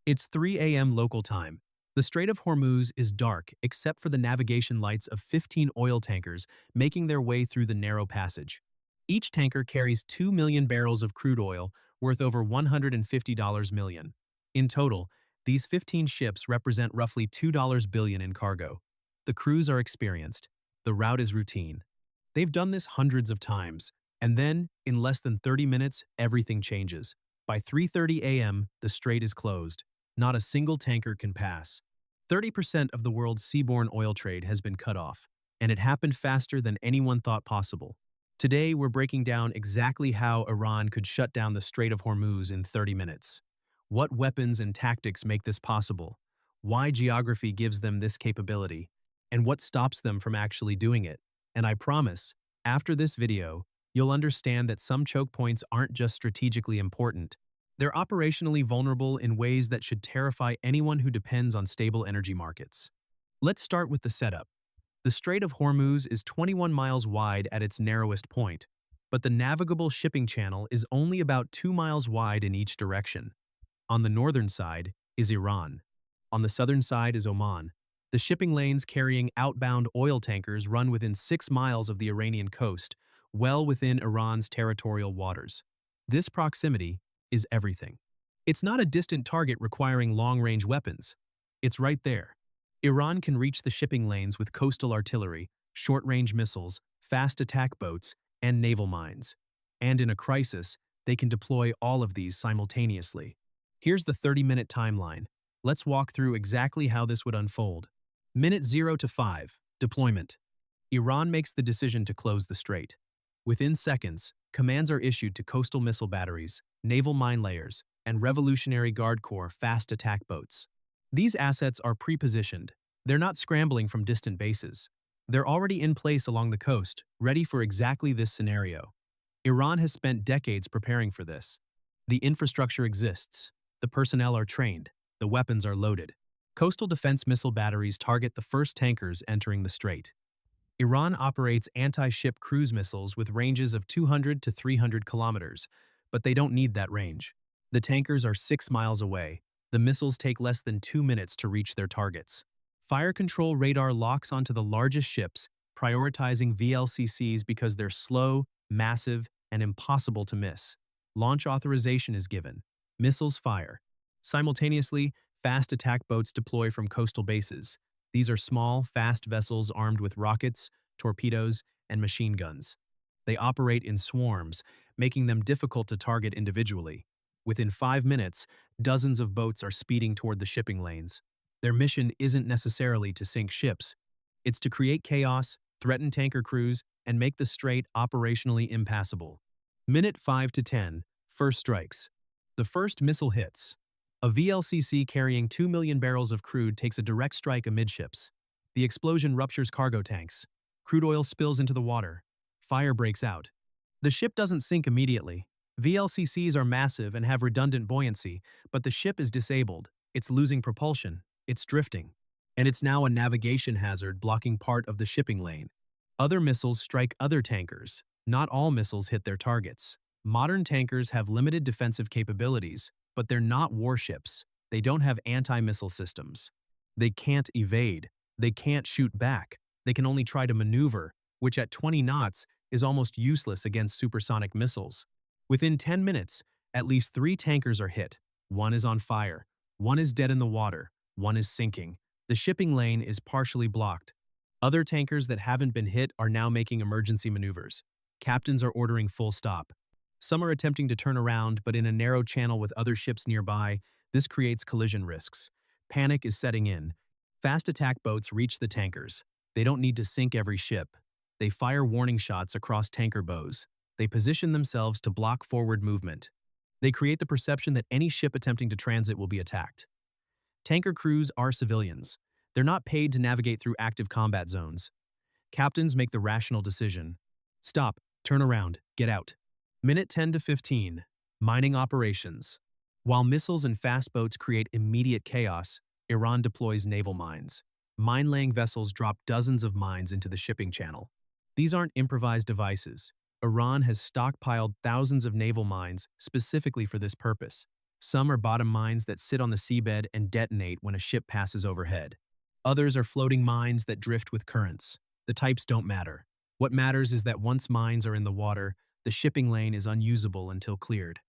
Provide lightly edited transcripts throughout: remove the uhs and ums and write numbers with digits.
It's 3 a.m. local time. The Strait of Hormuz is dark except for the navigation lights of 15 oil tankers making their way through the narrow passage. Each tanker carries 2 million barrels of crude oil worth over $150 million. In total, these 15 ships represent roughly $2 billion in cargo. The crews are experienced. The route is routine. They've done this hundreds of times, and then, in less than 30 minutes, everything changes. By 3:30 a.m., the strait is closed. Not a single tanker can pass. 30% of the world's seaborne oil trade has been cut off, and it happened faster than anyone thought possible. Today, we're breaking down exactly how Iran could shut down the Strait of Hormuz in 30 minutes. What weapons and tactics make this possible? Why geography gives them this capability? And what stops them from actually doing it? And I promise, after this video, you'll understand that some choke points aren't just strategically important. They're operationally vulnerable in ways that should terrify anyone who depends on stable energy markets. Let's start with the setup. The Strait of Hormuz is 21 miles wide at its narrowest point, but the navigable shipping channel is only about 2 miles wide in each direction. On the northern side is Iran. On the southern side is Oman. The shipping lanes carrying outbound oil tankers run within 6 miles of the Iranian coast, well within Iran's territorial waters. This proximity is everything. It's not a distant target requiring long-range weapons. It's right there. Iran can reach the shipping lanes with coastal artillery, short-range missiles, fast attack boats, and naval mines. And in a crisis, they can deploy all of these simultaneously. Here's the 30-minute timeline. Let's walk through exactly how this would unfold. Minute 0 to 5, deployment. Iran makes the decision to close the strait. Within seconds, commands are issued to coastal missile batteries, naval mine layers, and Revolutionary Guard Corps fast attack boats. These assets are pre-positioned. They're not scrambling from distant bases. They're already in place along the coast, ready for exactly this scenario. Iran has spent decades preparing for this. The infrastructure exists. The personnel are trained. The weapons are loaded. Coastal defense missile batteries target the first tankers entering the strait. Iran operates anti-ship cruise missiles with ranges of 200 to 300 kilometers, but they don't need that range. The tankers are 6 miles away. The missiles take less than 2 minutes to reach their targets. Fire control radar locks onto the largest ships, prioritizing VLCCs because they're slow, massive, and impossible to miss. Launch authorization is given. Missiles fire. Simultaneously, fast attack boats deploy from coastal bases. These are small, fast vessels armed with rockets, torpedoes, and machine guns. They operate in swarms, making them difficult to target individually. Within 5 minutes, dozens of boats are speeding toward the shipping lanes. Their mission isn't necessarily to sink ships. It's to create chaos, threaten tanker crews, and make the strait operationally impassable. Minute 5 to 10, first strikes. The first missile hits. A VLCC carrying 2 million barrels of crude takes a direct strike amidships. The explosion ruptures cargo tanks. Crude oil spills into the water. Fire breaks out. The ship doesn't sink immediately. VLCCs are massive and have redundant buoyancy, but the ship is disabled. It's losing propulsion. It's drifting. And it's now a navigation hazard blocking part of the shipping lane. Other missiles strike other tankers. Not all missiles hit their targets. Modern tankers have limited defensive capabilities, but they're not warships. They don't have anti-missile systems. They can't evade. They can't shoot back. They can only try to maneuver, which at 20 knots is almost useless against supersonic missiles. Within 10 minutes, at least 3 tankers are hit. One is on fire. One is dead in the water. One is sinking. The shipping lane is partially blocked. Other tankers that haven't been hit are now making emergency maneuvers. Captains are ordering full stop. Some are attempting to turn around, but in a narrow channel with other ships nearby, this creates collision risks. Panic is setting in. Fast attack boats reach the tankers. They don't need to sink every ship. They fire warning shots across tanker bows. They position themselves to block forward movement. They create the perception that any ship attempting to transit will be attacked. Tanker crews are civilians. They're not paid to navigate through active combat zones. Captains make the rational decision. Stop, turn around, get out. Minute 10 to 15, mining operations. While missiles and fast boats create immediate chaos, Iran deploys naval mines. Mine-laying vessels drop dozens of mines into the shipping channel. These aren't improvised devices. Iran has stockpiled thousands of naval mines specifically for this purpose. Some are bottom mines that sit on the seabed and detonate when a ship passes overhead. Others are floating mines that drift with currents. The types don't matter. What matters is that once mines are in the water, the shipping lane is unusable until cleared.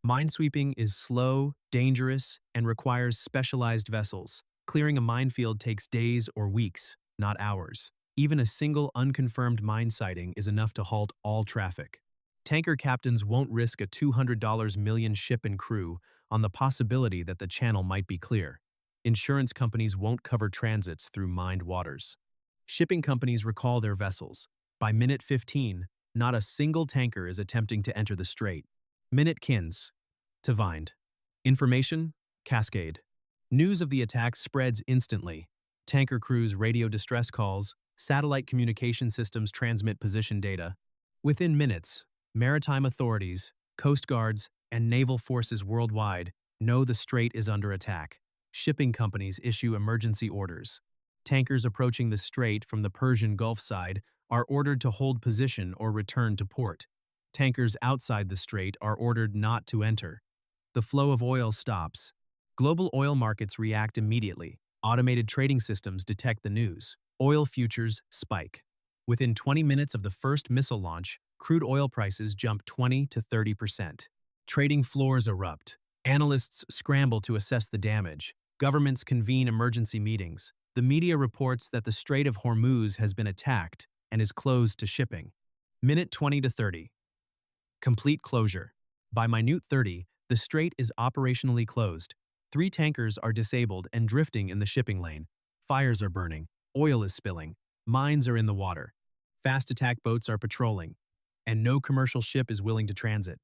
Minesweeping is slow, dangerous, and requires specialized vessels. Clearing a minefield takes days or weeks, not hours. Even a single unconfirmed mine sighting is enough to halt all traffic. Tanker captains won't risk a $200 million ship and crew on the possibility that the channel might be clear. Insurance companies won't cover transits through mined waters. Shipping companies recall their vessels. By minute 15, not a single tanker is attempting to enter the strait. Minute kins. To Vind. Information? Cascade. News of the attack spreads instantly. Tanker crews radio distress calls, satellite communication systems transmit position data. Within minutes, maritime authorities, coast guards, and naval forces worldwide know the strait is under attack. Shipping companies issue emergency orders. Tankers approaching the strait from the Persian Gulf side are ordered to hold position or return to port. Tankers outside the strait are ordered not to enter. The flow of oil stops. Global oil markets react immediately. Automated trading systems detect the news. Oil futures spike. Within 20 minutes of the first missile launch, crude oil prices jump 20 to 30%. Trading floors erupt. Analysts scramble to assess the damage. Governments convene emergency meetings. The media reports that the Strait of Hormuz has been attacked and is closed to shipping. Minute 20 to 30. Complete closure. By minute 30, the strait is operationally closed. 3 tankers are disabled and drifting in the shipping lane. Fires are burning. Oil is spilling. Mines are in the water. Fast attack boats are patrolling. And no commercial ship is willing to transit.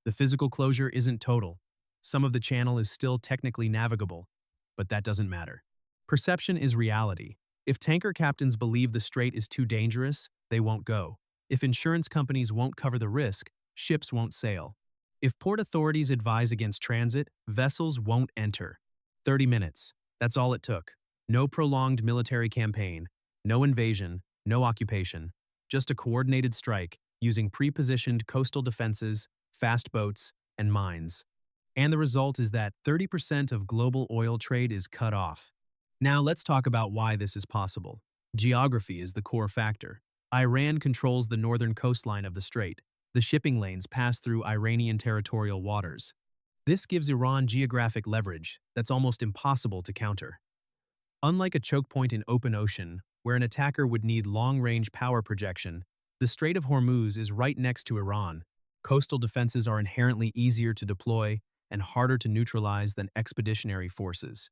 The physical closure isn't total. Some of the channel is still technically navigable, but that doesn't matter. Perception is reality. If tanker captains believe the strait is too dangerous, they won't go. If insurance companies won't cover the risk, ships won't sail. If port authorities advise against transit, vessels won't enter. 30 minutes. That's all it took. No prolonged military campaign, no invasion, no occupation. Just a coordinated strike using pre-positioned coastal defenses, fast boats, and mines. And the result is that 30% of global oil trade is cut off. Now let's talk about why this is possible. Geography is the core factor. Iran controls the northern coastline of the strait. The shipping lanes pass through Iranian territorial waters. This gives Iran geographic leverage that's almost impossible to counter. Unlike a choke point in open ocean, where an attacker would need long-range power projection, the Strait of Hormuz is right next to Iran. Coastal defenses are inherently easier to deploy and harder to neutralize than expeditionary forces.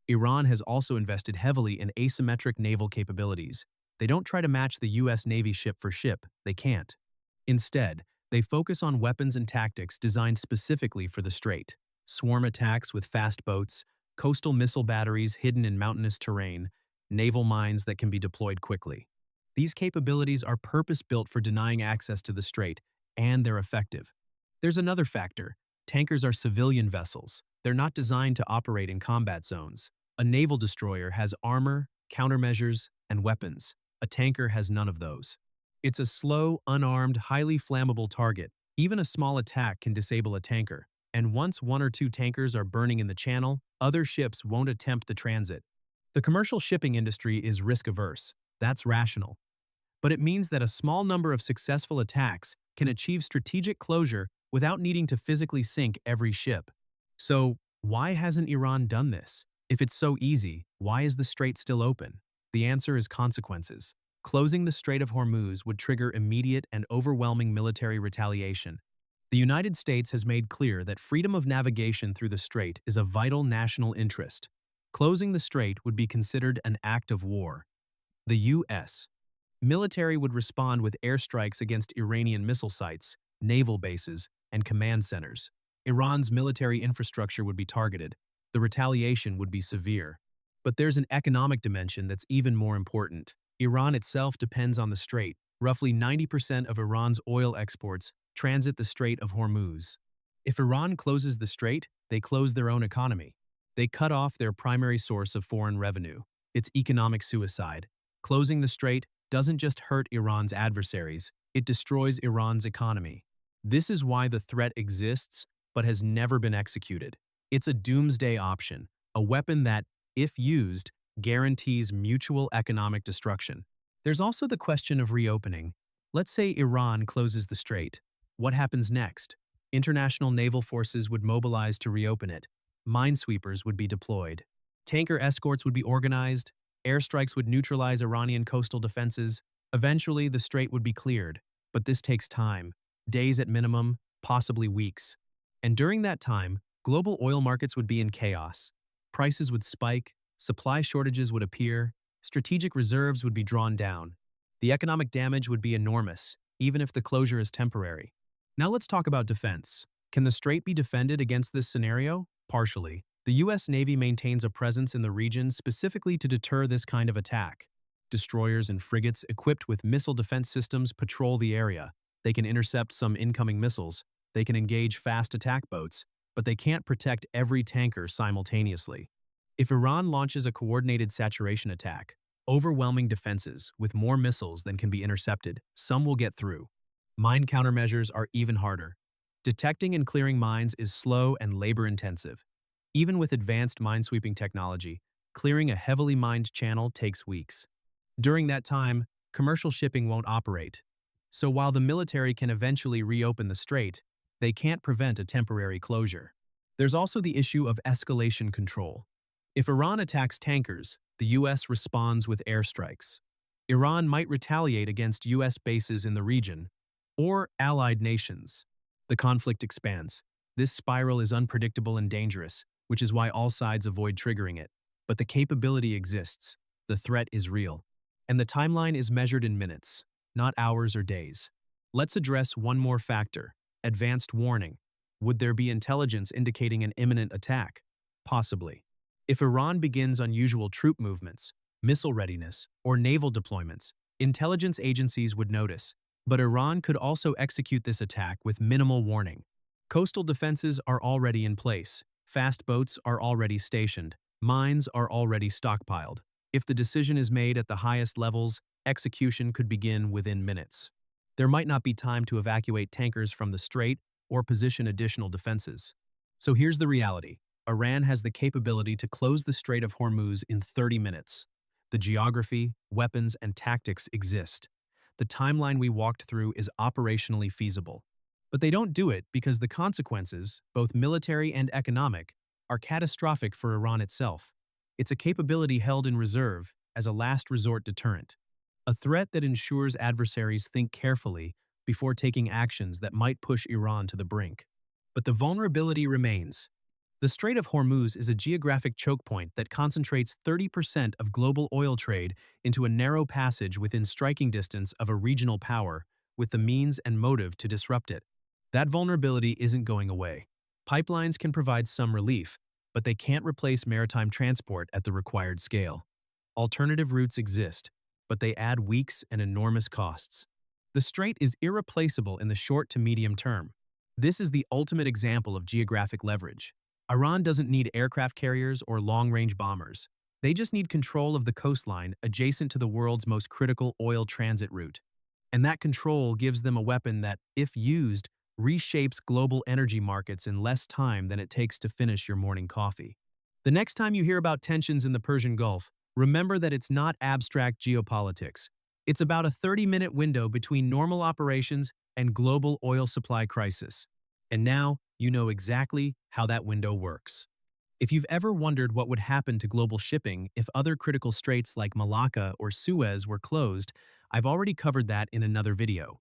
Iran has also invested heavily in asymmetric naval capabilities. They don't try to match the U.S. Navy ship for ship. They can't. Instead, they focus on weapons and tactics designed specifically for the strait. Swarm attacks with fast boats, coastal missile batteries hidden in mountainous terrain, naval mines that can be deployed quickly. These capabilities are purpose-built for denying access to the strait, and they're effective. There's another factor. Tankers are civilian vessels. They're not designed to operate in combat zones. A naval destroyer has armor, countermeasures, and weapons. A tanker has none of those. It's a slow, unarmed, highly flammable target. Even a small attack can disable a tanker. And once 1 or 2 tankers are burning in the channel, other ships won't attempt the transit. The commercial shipping industry is risk-averse. That's rational. But it means that a small number of successful attacks can achieve strategic closure without needing to physically sink every ship. So, why hasn't Iran done this? If it's so easy, why is the strait still open? The answer is consequences. Closing the Strait of Hormuz would trigger immediate and overwhelming military retaliation. The United States has made clear that freedom of navigation through the strait is a vital national interest. Closing the strait would be considered an act of war. The U.S. military would respond with airstrikes against Iranian missile sites, naval bases, and command centers. Iran's military infrastructure would be targeted. The retaliation would be severe. But there's an economic dimension that's even more important. Iran itself depends on the strait. Roughly 90% of Iran's oil exports transit the Strait of Hormuz. If Iran closes the strait, they close their own economy. They cut off their primary source of foreign revenue. It's economic suicide. Closing the strait doesn't just hurt Iran's adversaries, it destroys Iran's economy. This is why the threat exists, but has never been executed. It's a doomsday option, a weapon that, if used, guarantees mutual economic destruction. There's also the question of reopening. Let's say Iran closes the strait. What happens next? International naval forces would mobilize to reopen it. Minesweepers would be deployed. Tanker escorts would be organized. Airstrikes would neutralize Iranian coastal defenses. Eventually, the strait would be cleared. But this takes time. Days at minimum, possibly weeks. And during that time, global oil markets would be in chaos. Prices would spike, supply shortages would appear, strategic reserves would be drawn down. The economic damage would be enormous, even if the closure is temporary. Now let's talk about defense. Can the strait be defended against this scenario? Partially. The U.S. Navy maintains a presence in the region specifically to deter this kind of attack. Destroyers and frigates equipped with missile defense systems patrol the area. They can intercept some incoming missiles. They can engage fast attack boats, but they can't protect every tanker simultaneously. If Iran launches a coordinated saturation attack, overwhelming defenses with more missiles than can be intercepted, some will get through. Mine countermeasures are even harder. Detecting and clearing mines is slow and labor-intensive. Even with advanced minesweeping technology, clearing a heavily mined channel takes weeks. During that time, commercial shipping won't operate. So while the military can eventually reopen the strait, they can't prevent a temporary closure. There's also the issue of escalation control. If Iran attacks tankers, the U.S. responds with airstrikes. Iran might retaliate against U.S. bases in the region, or allied nations. The conflict expands. This spiral is unpredictable and dangerous, which is why all sides avoid triggering it. But the capability exists. The threat is real. And the timeline is measured in minutes, not hours or days. Let's address one more factor: advanced warning. Would there be intelligence indicating an imminent attack? Possibly. If Iran begins unusual troop movements, missile readiness, or naval deployments, intelligence agencies would notice. But Iran could also execute this attack with minimal warning. Coastal defenses are already in place. Fast boats are already stationed. Mines are already stockpiled. If the decision is made at the highest levels, execution could begin within minutes. There might not be time to evacuate tankers from the strait or position additional defenses. So here's the reality. Iran has the capability to close the Strait of Hormuz in 30 minutes. The geography, weapons, and tactics exist. The timeline we walked through is operationally feasible. But they don't do it because the consequences, both military and economic, are catastrophic for Iran itself. It's a capability held in reserve as a last resort deterrent. A threat that ensures adversaries think carefully before taking actions that might push Iran to the brink. But the vulnerability remains. The Strait of Hormuz is a geographic chokepoint that concentrates 30% of global oil trade into a narrow passage within striking distance of a regional power, with the means and motive to disrupt it. That vulnerability isn't going away. Pipelines can provide some relief, but they can't replace maritime transport at the required scale. Alternative routes exist, but they add weeks and enormous costs. The strait is irreplaceable in the short to medium term. This is the ultimate example of geographic leverage. Iran doesn't need aircraft carriers or long-range bombers. They just need control of the coastline adjacent to the world's most critical oil transit route. And that control gives them a weapon that, if used, reshapes global energy markets in less time than it takes to finish your morning coffee. The next time you hear about tensions in the Persian Gulf, remember that it's not abstract geopolitics. It's about a 30-minute window between normal operations and global oil supply crisis. And now, you know exactly how that window works. If you've ever wondered what would happen to global shipping if other critical straits like Malacca or Suez were closed, I've already covered that in another video.